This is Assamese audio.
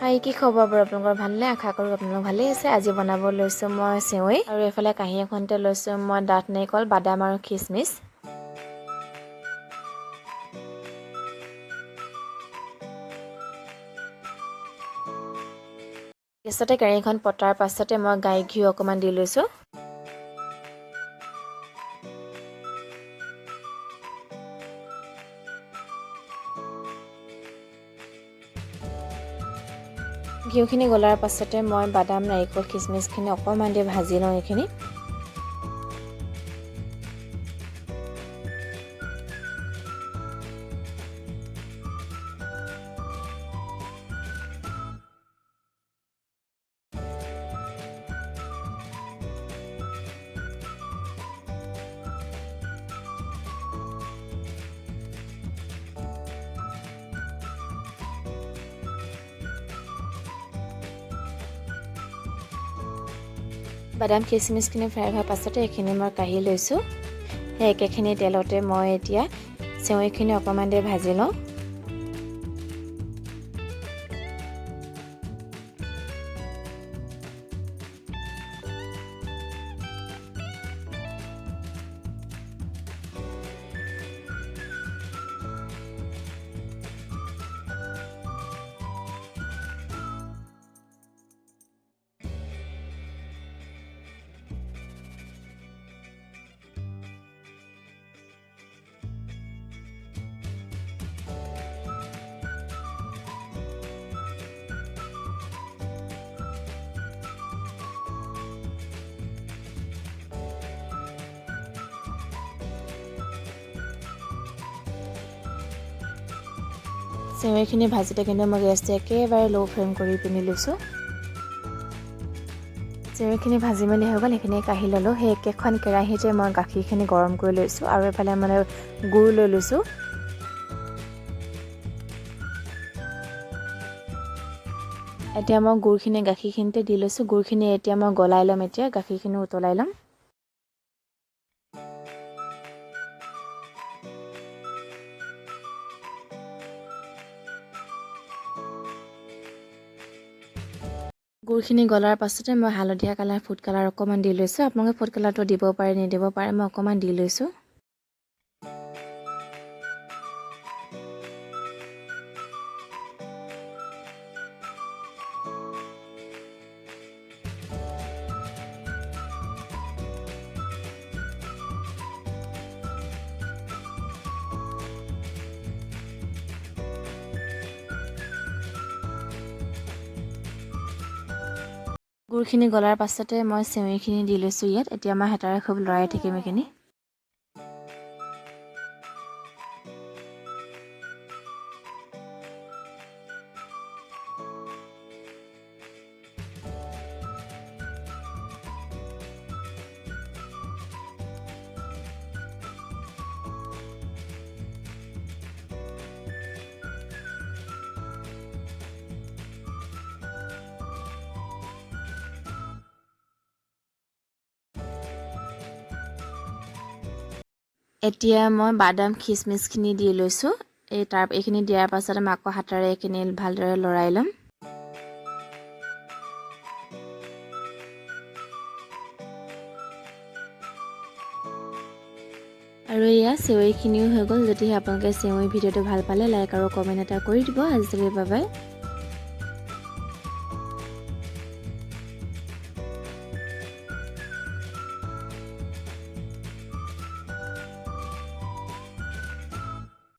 হাই কি খবৰ বাৰু আপোনালোকৰ ভালনে আশা কৰোঁ আপোনালোক ভালেই আছে আজি বনাব লৈছোঁ মই চেৱৈ আৰু এফালে কাঁহী এখনতে লৈছোঁ মই ডাঠ নাৰিকল বাদাম আৰু খিচমিচ গেছতে কেৰাহীখন পতাৰ পাছতে মই গাই ঘিউ অকণমান দি লৈছোঁ ঘিউখিনি গলাৰ পাছতে মই বাদাম নাৰিকল খিচমিচখিনি অকণমান দি ভাজি লওঁ এইখিনি বাদাম খিচমিচখিনি ফ্ৰাই হোৱাৰ পাছতে এইখিনি মই কাঢ়ি লৈছোঁ সেই একেখিনি তেলতে মই এতিয়া চেৱৈখিনি অকণমান দি ভাজি লওঁ চেৱৈখিনি ভাজিতে কিন্তু মই গেছটো একেবাৰে ল' ফ্লেম কৰি পিনি লৈছোঁ চেৱৈখিনি ভাজি মেলি হৈ গ'ল সেইখিনি কাঢ়ি ল'লোঁ সেই একেখন কেৰাহীতে মই গাখীৰখিনি গৰম কৰি লৈছোঁ আৰু এফালে মানে গুড় লৈ লৈছোঁ এতিয়া মই গুড়খিনি গাখীৰখিনিতে দি লৈছোঁ গুড়খিনি এতিয়া মই গলাই ল'ম এতিয়া গাখীৰখিনি উতলাই ল'ম গুড়খিনি গলাৰ পাছতে মই হালধীয়া কালাৰ ফুড কালাৰ অকণমান দি লৈছোঁ আপোনালোকে ফুড কালাৰটো দিব পাৰে নিদিব পাৰে মই অকণমান দি লৈছোঁ গুড়খিনি গলাৰ পাছতে মই চেৱৈখিনি দি লৈছোঁ ইয়াত এতিয়া মই হেতাৰে খুব লৰাই থাকিম এইখিনি এতিয়া মই বাদাম খিচমিচখিনি দি লৈছোঁ এইখিনি দিয়াৰ পাছতে মই আকৌ হাতেৰে এইখিনি ভালদৰে লৰাই ল'ম আৰু এয়া চেৱৈখিনিও হৈ গ'ল যদিহে আপোনালোকে চেৱৈ ভিডিঅ'টো ভাল পালে লাইক আৰু কমেণ্ট এটা কৰি দিব আজিলৈ বাই বাই